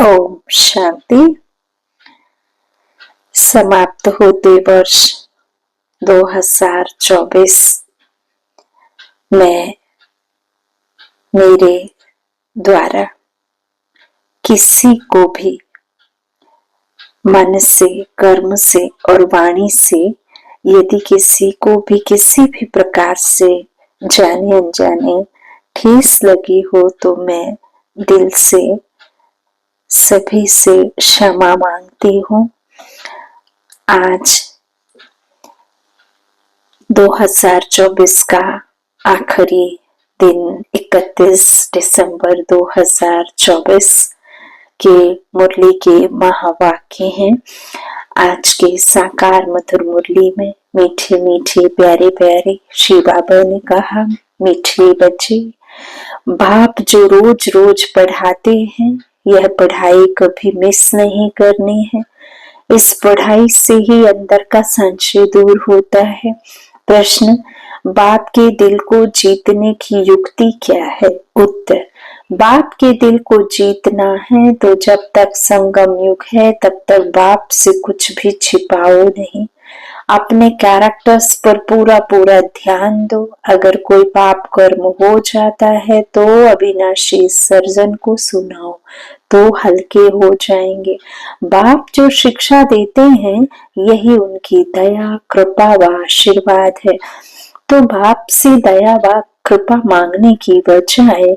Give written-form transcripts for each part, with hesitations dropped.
ओम शांति। समाप्त होते वर्ष 2024 में मेरे द्वारा किसी को भी मन से, कर्म से और वाणी से यदि किसी को भी किसी भी प्रकार से जाने अनजाने ठेस लगी हो तो मैं दिल से सभी से क्षमा मांगती हूँ। आज 2024 का आखिरी दिन 31 दिसंबर 2024 के मुरली के महावाक्य हैं। आज के साकार मधुर मुरली में मीठे मीठे प्यारे प्यारे श्री बाबा ने कहा, मीठे बच्चे, बाप जो रोज रोज पढ़ाते हैं यह पढ़ाई कभी मिस नहीं करनी है। इस पढ़ाई से ही अंदर का संशय दूर होता है। प्रश्न, बाप के दिल को जीतने की युक्ति क्या है? उत्तर, बाप के दिल को जीतना है तो जब तक संगम युग है तब तक बाप से कुछ भी छिपाओ नहीं। अपने कैरेक्टर्स पर पूरा पूरा ध्यान दो। अगर कोई पाप कर्म हो जाता है तो अविनाशी सर्जन को सुनाओ तो हल्के हो जाएंगे। बाप जो शिक्षा देते हैं यही उनकी दया, कृपा व आशीर्वाद है। तो बाप से दया व कृपा मांगने की बजाय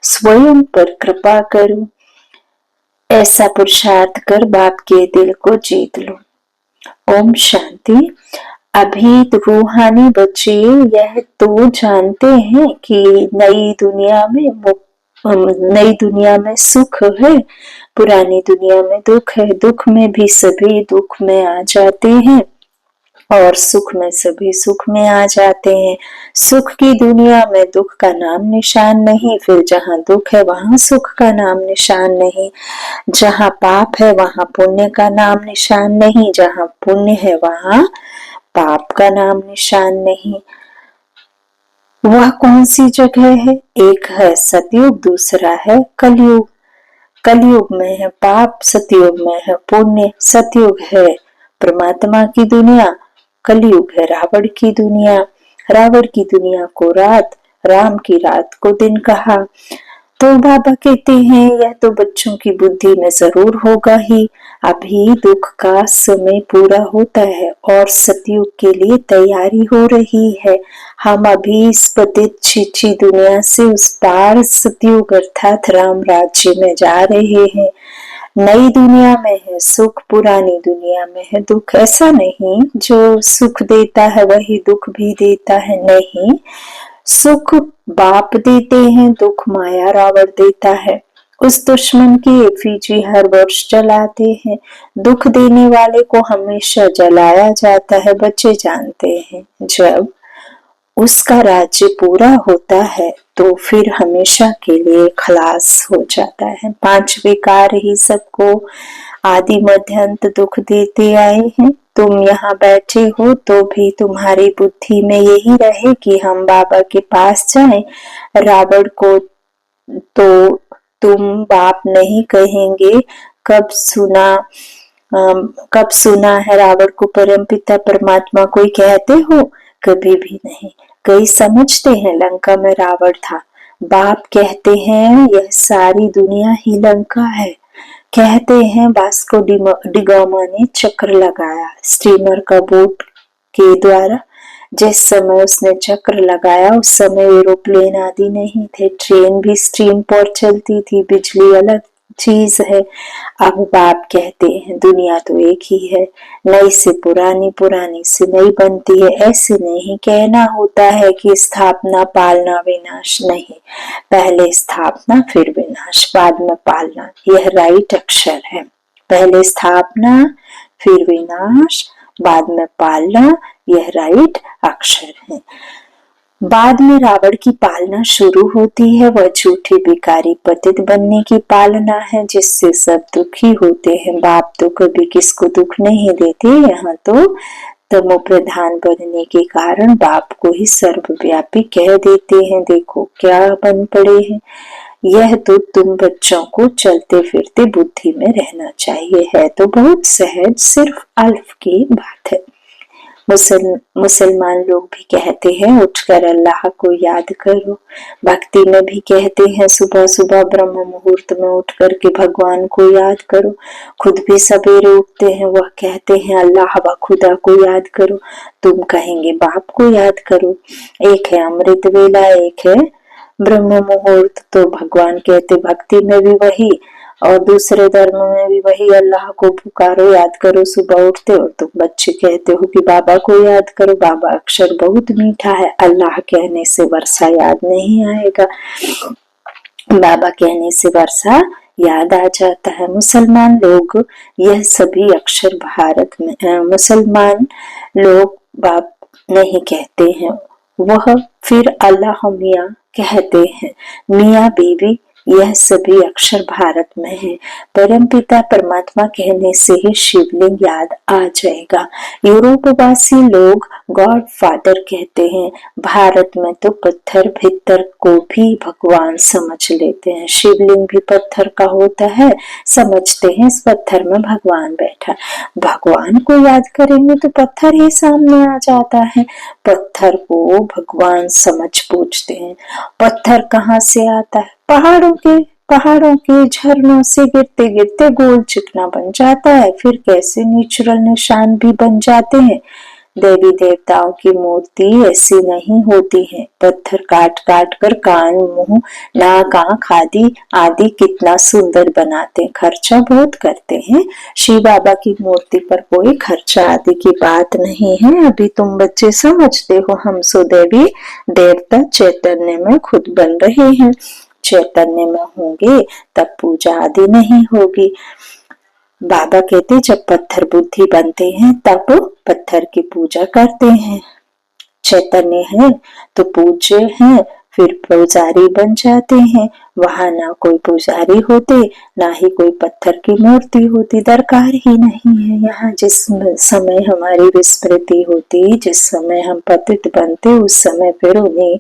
स्वयं पर कृपा करो। ऐसा पुरुषार्थ कर बाप के दिल को जीत लो। ओम शांति। अभी तो रूहानी बच्चे यह तो जानते हैं कि नई दुनिया में सुख है, पुरानी दुनिया में दुख है। दुख में भी सभी दुख में आ जाते हैं और सुख में सभी सुख में आ जाते हैं। सुख की दुनिया में दुख का नाम निशान नहीं, फिर जहाँ दुख है वहां सुख का नाम निशान नहीं। जहाँ पाप है वहां पुण्य का नाम निशान नहीं, जहाँ पुण्य है वहां पाप का नाम निशान नहीं। वह कौन सी जगह है? एक है सतयुग, दूसरा है कलयुग। कलयुग में है पाप, सतयुग में है पुण्य। सतयुग है परमात्मा की दुनिया, कलयुग है रावण की दुनिया। रावण की दुनिया को रात, राम की रात को दिन कहा। तो बाबा कहते हैं यह तो बच्चों की बुद्धि में जरूर होगा ही। अभी दुख का समय पूरा होता है और सतयुग के लिए तैयारी हो रही है। हम अभी इस पतित छीछी दुनिया से उस पार सतयुग अर्थात राम राज्य में जा रहे हैं। नई दुनिया में है सुख, पुरानी दुनिया में है दुख। ऐसा नहीं जो सुख देता है वही दुख भी देता है, नहीं। सुख बाप देते हैं, दुख माया रावण देता है। उस दुश्मन की एफिजी हर वर्ष जलाते हैं। दुख देने वाले को हमेशा जलाया जाता है। बच्चे जानते हैं जब उसका राज्य पूरा होता है तो फिर हमेशा के लिए खलास हो जाता है। 5 विकार ही सबको आदि मध्य अंत दुख देते आए हैं। तुम यहाँ बैठे हो तो भी तुम्हारी बुद्धि में यही रहे कि हम बाबा के पास जाएं। रावण को तो तुम बाप नहीं कहेंगे। कब सुना है रावण को परमपिता परमात्मा कोई कहते हो? कभी भी नहीं। कई समझते हैं लंका में रावण था। बाप कहते हैं यह सारी दुनिया ही लंका है। कहते हैं वास्को डिगामा ने चक्र लगाया स्टीमर का बोट के द्वारा। जिस समय उसने चक्र लगाया उस समय एरोप्लेन आदि नहीं थे, ट्रेन भी स्टीम पर चलती थी, बिजली अलग चीज है। अब बाप कहते हैं दुनिया तो एक ही है, नई से पुरानी, पुरानी से नई बनती है। ऐसे नहीं कहना होता है कि स्थापना पालना विनाश नहीं, पहले स्थापना फिर विनाश, बाद में पालना। यह राइट अक्षर है। पहले स्थापना फिर विनाश, बाद में पालना, यह राइट अक्षर है। बाद में रावण की पालना शुरू होती है। वह झूठी भिखारी पतित बनने की पालना है जिससे सब दुखी होते हैं। बाप तो कभी किसको दुख नहीं देते। यहाँ तो तमो प्रधान बनने के कारण बाप को ही सर्वव्यापी कह देते हैं। देखो क्या बन पड़े हैं। यह तो तुम बच्चों को चलते फिरते बुद्धि में रहना चाहिए। है तो बहुत सहज, सिर्फ अल्फ की बात है। मुसलमान लोग भी कहते हैं उठकर अल्लाह को याद करो। भक्ति में भी कहते हैं सुबह सुबह ब्रह्म मुहूर्त में उठ करके भगवान को याद करो। खुद भी सवेरे उठते हैं, वह कहते हैं अल्लाह व खुदा को याद करो। तुम कहेंगे बाप को याद करो। एक है अमृत वेला, एक है ब्रह्म मुहूर्त। तो भगवान कहते भक्ति में भी वही और दूसरे धर्म में भी वही, अल्लाह को पुकारो, याद करो सुबह उठते हो। तुम बच्चे कहते हो कि बाबा को याद करो। बाबा अक्षर बहुत मीठा है, अल्लाह कहने से वर्षा याद नहीं आएगा, बाबा कहने से वर्षा याद आ जाता है। मुसलमान लोग यह सभी अक्षर भारत में मुसलमान लोग बाप नहीं कहते हैं, वह फिर अल्लाह मियाँ कहते हैं। मियाँ बीवी यह सभी अक्षर भारत में है। परमपिता परमात्मा कहने से ही शिवलिंग याद आ जाएगा। यूरोपवासी लोग गॉड फादर कहते हैं। भारत में तो पत्थर भीतर को भी भगवान समझ लेते हैं। शिवलिंग भी पत्थर का होता है, समझते हैं इस पत्थर में भगवान बैठा। भगवान को याद करेंगे तो पत्थर ही सामने आ जाता है। पत्थर को भगवान समझ पूछते हैं। पत्थर कहाँ से आता है? पहाड़ों के झरनों से गिरते गिरते गोल चिकना बन जाता है, फिर कैसे नेचुरल निशान भी बन जाते हैं। देवी देवताओं की मूर्ति ऐसी नहीं होती है। पत्थर काट काट कर कान, मुंह, नाक, आंख आदि कितना सुंदर बनाते हैं। खर्चा बहुत करते हैं। शिव बाबा की मूर्ति पर कोई खर्चा आदि की बात नहीं है। अभी तुम बच्चे समझते हो, हम सो देवी देवता चैतन्य में खुद बन रहे हैं। चैतन्य में होंगे तब पूजा आदि नहीं होगी। बाबा कहते जब पत्थर बुद्धि बनते हैं तब पत्थर की पूजा करते हैं। चैतन्य है तो पूज्य है, फिर पुजारी बन जाते हैं। वहां ना कोई पुजारी होते, ना ही कोई पत्थर की मूर्ति होती, दरकार ही नहीं है। यहाँ जिस समय हमारी विस्मृति होती, जिस समय हम पतित बनते, उस समय फिर उन्हें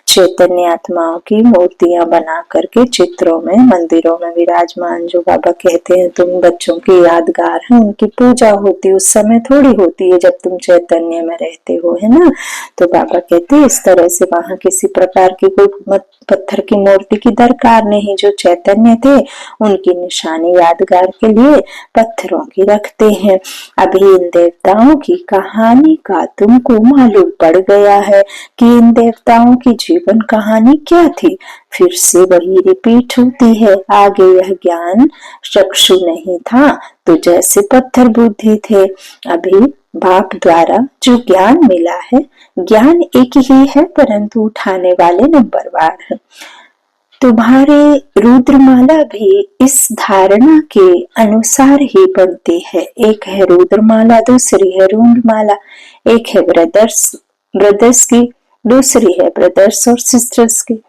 चैतन्य आत्माओं की मूर्तियां बना करके चित्रों में, मंदिरों में विराजमान, जो बाबा कहते हैं तुम बच्चों की यादगार है, उनकी पूजा होती। उस समय थोड़ी होती है जब तुम चैतन्य में रहते हो, है ना। तो बाबा कहते इस तरह से वहां किसी प्रकार की कोई पत्थर की मूर्ति की दरकार नहीं। जो चैतन्य थे उनकी निशानी यादगार के लिए पत्थरों की रखते हैं। अभी इन देवताओं की कहानी का तुमको मालूम पड़ गया है कि इन देवताओं की जीवन कहानी क्या थी। फिर से वही रिपीट होती है। आगे यह ज्ञान चक्षु नहीं था तो जैसे पत्थर बुद्धि थे। अभी बाप द्वारा जो ज्ञान मिला है, ज्ञान एक ही है परंतु उठाने वाले नंबरवार है। तुम्हारे रुद्रमाला भी इस धारणा के अनुसार ही बनती है। एक है रुद्रमाला, दूसरी है रुद्रमाला। एक है ब्रदर्स की, दूसरी है ब्रदर्स और सिस्टर्स की।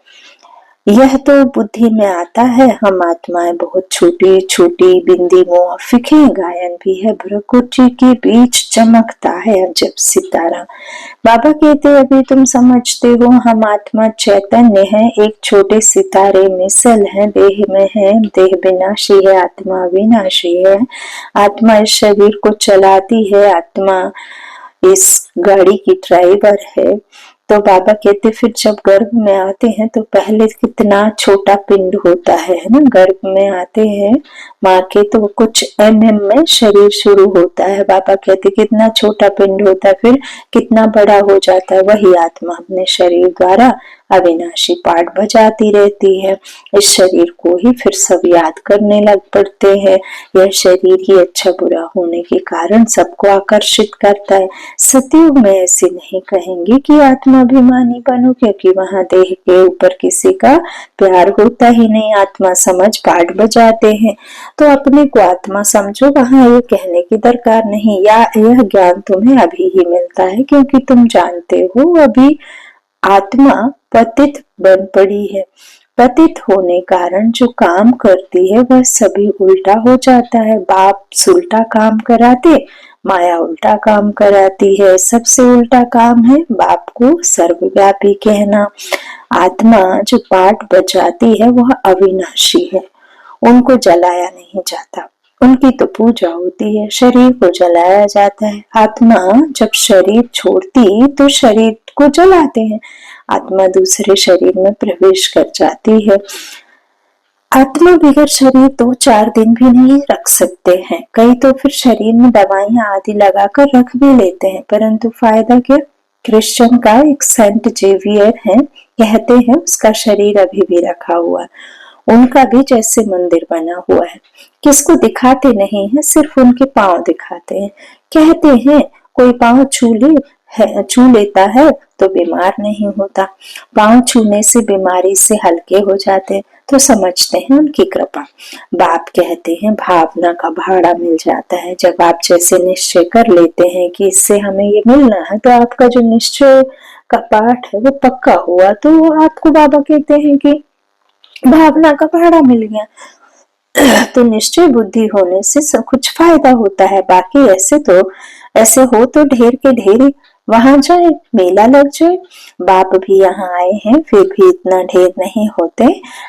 यह तो बुद्धि में आता है। हम आत्माएं बहुत छोटी छोटी बिंदी मुआफिक है। गायन भी है, भ्रकुटी के बीच चमकता है अजब सितारा। बाबा कहते अभी तुम समझते हो हम आत्मा चैतन्य है, एक छोटे सितारे मिसल है, देह में है, देह विनाशी है, आत्मा विनाशी है। आत्मा इस शरीर को चलाती है, आत्मा इस गाड़ी की ड्राइवर है। तो बाबा कहते फिर जब गर्भ में आते हैं तो पहले कितना छोटा पिंड होता है ना। गर्भ में आते हैं माँ के तो कुछ mm में शरीर शुरू होता है। बाबा कहते कितना छोटा पिंड होता है, फिर कितना बड़ा हो जाता है। वही आत्मा अपने शरीर द्वारा अविनाशी पाठ बजाती रहती है। इस शरीर को ही फिर सब याद करने लग पड़ते हैं। यह शरीर ही अच्छा बुरा होने के कारण सबको आकर्षित करता है। सतयुग में ऐसे नहीं कहेंगे कि आत्माभिमानी बनो, क्योंकि वहां देह के ऊपर किसी का प्यार होता ही नहीं। आत्मा समझ पाठ बजाते हैं तो अपने को आत्मा समझो, वहां ये कहने की दरकार नहीं। या यह ज्ञान तुम्हें अभी ही मिलता है क्योंकि तुम जानते हो अभी आत्मा पतित बन पड़ी है। पतित होने कारण जो काम करती है वह सभी उल्टा हो जाता है। बाप सुलटा काम कराते, माया उल्टा काम कराती है। सबसे उल्टा काम है बाप को सर्वव्यापी कहना। आत्मा जो पाठ बजाती है वह अविनाशी है, उनको जलाया नहीं जाता, उनकी तो पूजा होती है। शरीर को जलाया जाता है। आत्मा जब शरीर छोड़ती तो शरीर को जलाते हैं। आत्मा दूसरे शरीर में प्रवेश कर जाती है। आत्मा बगैर शरीर 2-4 दिन भी नहीं रख सकते हैं। कई तो फिर शरीर में दवाइयां आदि लगाकर रख भी लेते हैं, परंतु फायदा क्या। क्रिश्चियन का एक सेंट जेवियर है, कहते हैं उसका शरीर अभी भी रखा हुआ है। उनका भी जैसे मंदिर बना हुआ है। किसको दिखाते नहीं है, सिर्फ उनके पांव दिखाते हैं। कहते हैं कोई पांव छू लेता है तो बीमार नहीं होता, पांव छूने से बीमारी से हल्के हो जाते हैं, तो समझते हैं उनकी कृपा। बाप कहते हैं भावना का भाड़ा मिल जाता है। जब आप जैसे निश्चय कर लेते हैं कि इससे हमें ये मिलना है, तो आपका जो निश्चय का पाठ है वो पक्का हुआ, तो आपको बाबा कहते हैं कि भावना का भाड़ा मिल गया। तो निश्चय बुद्धि होने से सब कुछ फायदा होता है। बाकी ऐसे हो तो ढेर के ढेर वहां जाए, मेला लग जाए। बाप भी यहाँ आए हैं, फिर भी इतना ढेर नहीं होते।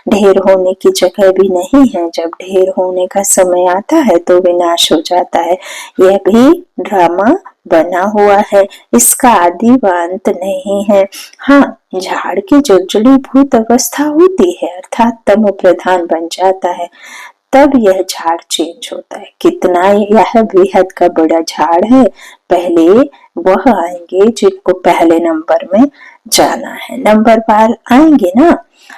ढेर होने की जगह भी नहीं है। जब ढेर होने का समय आता है तो विनाश हो जाता है। यह भी ड्रामा बना हुआ है, इसका आदि व अंत नहीं है। हाँ, झाड़ की जो जड़ीभूत अवस्था होती है, अर्थात तमो प्रधान बन जाता है, तब यह झाड़ चेंज होता है। कितना यह बेहद का बड़ा झाड़ है, पहले वह आएंगे जिनको पहले नंबर में जाना है। नंबर बार आएंगे ना।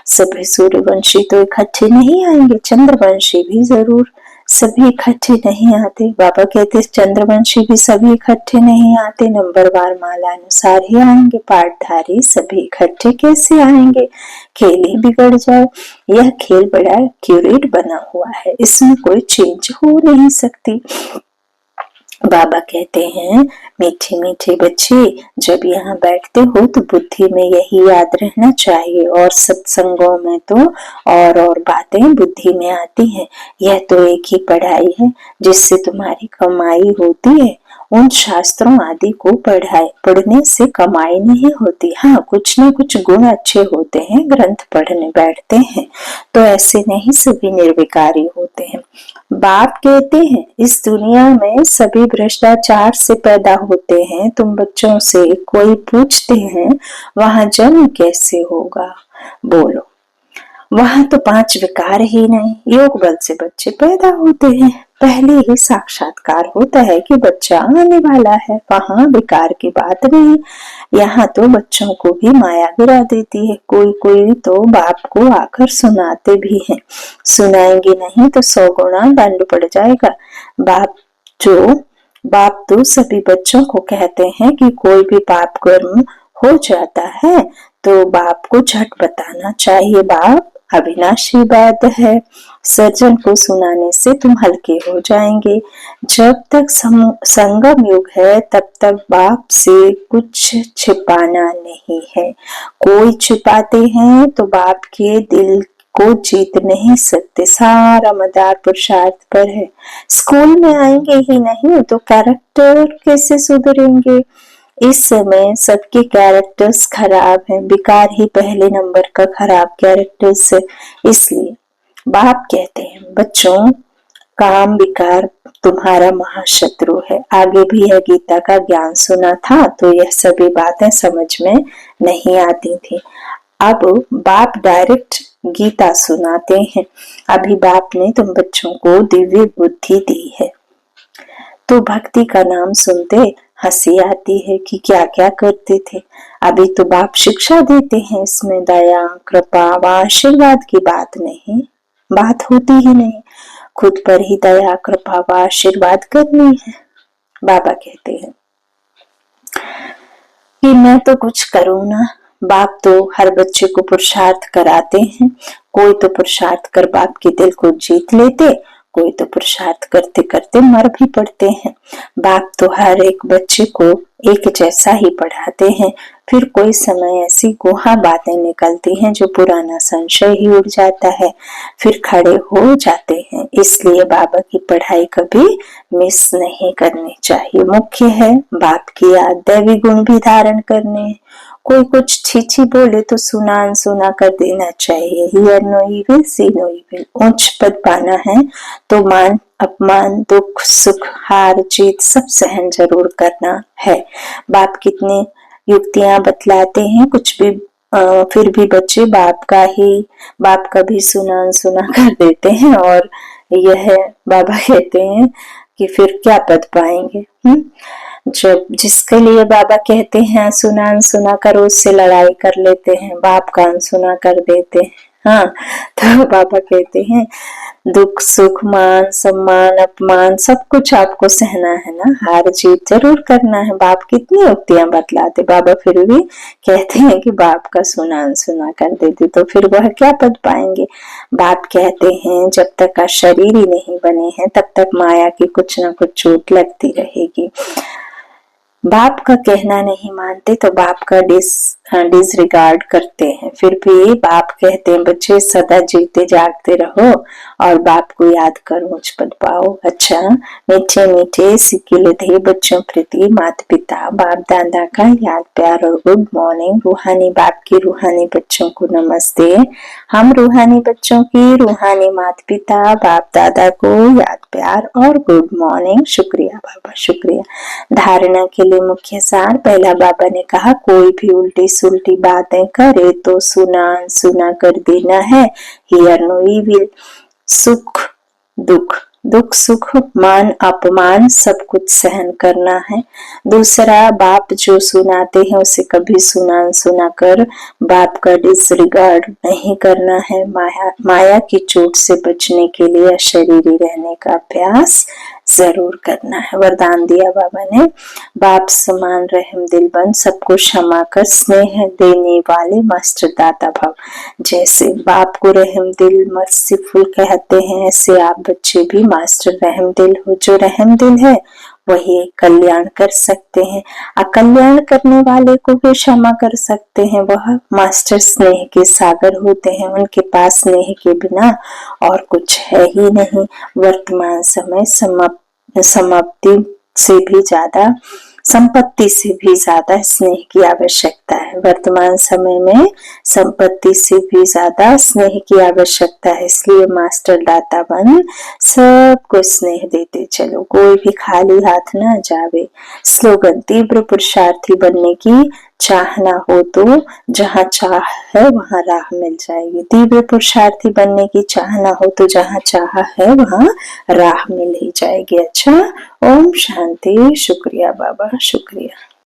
सभी सूर्यवंशी तो इकट्ठे नहीं आएंगे, चंद्रवंशी भी जरूर। सभी इकट्ठे नहीं आते। बाबा कहते चंद्रवंशी भी सभी इकट्ठे नहीं आते, नंबरवार माला अनुसार ही आएंगे। पाठधारी सभी इकट्ठे कैसे आएंगे, खेल ही बिगड़ जाए। यह खेल बड़ा एक्यूरेट बना हुआ है, इसमें कोई चेंज हो नहीं सकती। बाबा कहते हैं मीठे मीठे बच्चे, जब यहाँ बैठते हो तो बुद्धि में यही याद रहना चाहिए। और सत्संगों में तो और बातें बुद्धि में आती हैं। यह तो एक ही पढ़ाई है जिससे तुम्हारी कमाई होती है। उन शास्त्रों आदि को पढ़ने से कमाई नहीं होती। हाँ, कुछ न कुछ गुण अच्छे होते हैं, ग्रंथ पढ़ने बैठते हैं तो ऐसे नहीं सभी निर्विकारी होते हैं। बाप कहते हैं इस दुनिया में सभी भ्रष्टाचार से पैदा होते हैं। तुम बच्चों से कोई पूछते हैं वहां जन्म कैसे होगा, बोलो वहां तो 5 विकार ही नहीं, योग बल से बच्चे पैदा होते हैं। पहले ही साक्षात्कार होता है कि बच्चा आने वाला है, वहां विकार की बात नहीं। यहाँ तो बच्चों को भी माया गिरा देती है। कोई कोई तो बाप को आकर सुनाते भी हैं। सुनाएंगे नहीं तो 100 गुना दंड पड़ जाएगा। बाप तो सभी बच्चों को कहते हैं कि कोई भी पाप कर्म हो जाता है तो बाप को झट बताना चाहिए। बाप अविनाशी बात है, सर्जन को सुनाने से तुम हल्के हो जाएंगे। जब तक संगम युग है तब तक बाप से कुछ छिपाना नहीं है। कोई छिपाते हैं तो बाप के दिल को जीत नहीं सकते। सारा मदार पुरुषार्थ पर है। स्कूल में आएंगे ही नहीं तो कैरेक्टर कैसे सुधरेंगे। इस समय सबके कैरेक्टर्स खराब हैं, विकार ही पहले नंबर का खराब कैरेक्टर्स है। इसलिए बाप कहते हैं बच्चों, काम विकार तुम्हारा महाशत्रु है। आगे भी यह गीता का ज्ञान सुना था तो यह सभी बातें समझ में नहीं आती थी। अब बाप डायरेक्ट गीता सुनाते हैं। अभी बाप ने तुम बच्चों को दिव्य बुद्धि दी है तो भक्ति का नाम सुनते हंसी आती है कि क्या क्या करते थे। अभी तो बाप शिक्षा देते हैं, इसमें दया कृपा व आशीर्वाद की बात नहीं, बात होती ही नहीं। खुद पर ही दया कृपा व आशीर्वाद करनी है। बाबा कहते हैं कि मैं तो कुछ करूँ ना। बाप तो हर बच्चे को पुरुषार्थ कराते हैं। कोई तो पुरुषार्थ कर बाप के दिल को जीत लेते, कोई तो पुरुषार्थ करते करते मर भी पड़ते हैं। बाप तो हर एक बच्चे को एक जैसा ही पढ़ाते हैं। फिर कोई समय ऐसी गोहा बातें निकलती हैं जो पुराना संशय ही उड़ जाता है, फिर खड़े हो जाते हैं। इसलिए बाबा की पढ़ाई कभी मिस नहीं करनी चाहिए। मुख्य है बाप की याद, दैवी गुण भी धारण करने। कोई कुछ छीछी बोले तो सुना अनसुना कर देना चाहिए। Hear no evil, see no evil. उच्च पद पाना है तो मान अपमान, दुख सुख, हार जीत सब सहन जरूर करना है। बाप कितने युक्तियां बतलाते हैं, कुछ भी फिर भी बच्चे बाप का भी सुना अनसुना कर देते हैं। और यह बाबा कहते हैं कि फिर क्या पद पाएंगे। जब जिसके लिए बाबा कहते हैं सुना अनसुना करो, उससे लड़ाई कर लेते हैं, बाप का अनसुना कर देते हैं। हाँ, तो बाबा कहते हैं दुख सुख मान सम्मान अपमान सब कुछ आपको सहना है ना, हार जीत जरूर करना है। बाप कितनी युक्तियां बतलाते, बाबा फिर भी कहते हैं कि बाप का सुना अनसुना कर देते, तो फिर वह क्या पद पाएंगे। बाप कहते हैं जब तक आप शरीर ही नहीं बने हैं तब तक माया की कुछ न कुछ चोट लगती रहेगी। बाप का कहना नहीं मानते तो बाप का डिसरिगार्ड करते हैं। फिर भी बाप कहते हैं बच्चे सदा जीते जागते रहो और बाप को याद करो, उच्च पद पाओ। अच्छा, मीठे मीठे सिकिलधे बच्चों प्रति माता पिता बाप दादा का याद प्यार और गुड मॉर्निंग। रूहानी बाप की रूहानी बच्चों को नमस्ते। हम रूहानी बच्चों की रूहानी माता पिता बाप दादा को याद प्यार और गुड मॉर्निंग। शुक्रिया बाबा, शुक्रिया। धारणा के लिए मुख्य सार। पहला बाबा ने कहा कोई भी उल्टी सुल्टी बातें करे तो सुना कर देना है। Hear no evil. सुख दुख, दुख सुख मान अपमान सब कुछ सहन करना है। दूसरा, बाप जो सुनाते हैं उसे कभी सुना कर बाप का डिसरिगार्ड नहीं करना है। माया की चोट से बचने के लिए अशरीरी रहने का अभ्यास जरूर करना है। वरदान दिया बाबा ने, बाप समान रहम दिल बन सबको क्षमा कर स्नेह देने वाले मास्टर दाता भव। जैसे बाप को रहम दिल मर्सीफुल कहते हैं, ऐसे आप बच्चे भी मास्टर रहम दिल हो। जो रहम दिल है वही कल्याण कर सकते हैं। अकल्याण करने वाले को भी क्षमा कर सकते हैं। वह मास्टर स्नेह के सागर होते हैं, उनके पास स्नेह के बिना और कुछ है ही नहीं। वर्तमान समय संपत्ति से भी ज्यादा स्नेह की आवश्यकता है। वर्तमान समय में संपत्ति से भी ज्यादा स्नेह की आवश्यकता है। इसलिए मास्टर दाता बन सबको स्नेह देते चलो, कोई भी खाली हाथ ना जावे। स्लोगन, तीव्र पुरुषार्थी बनने की चाहना हो तो जहाँ चाह है वहाँ राह मिल जाएगी। तीव्र पुरुषार्थी बनने की चाहना हो तो जहाँ चाह है वहाँ राह मिल ही जाएगी। अच्छा, ओम शांति। शुक्रिया बाबा, शुक्रिया।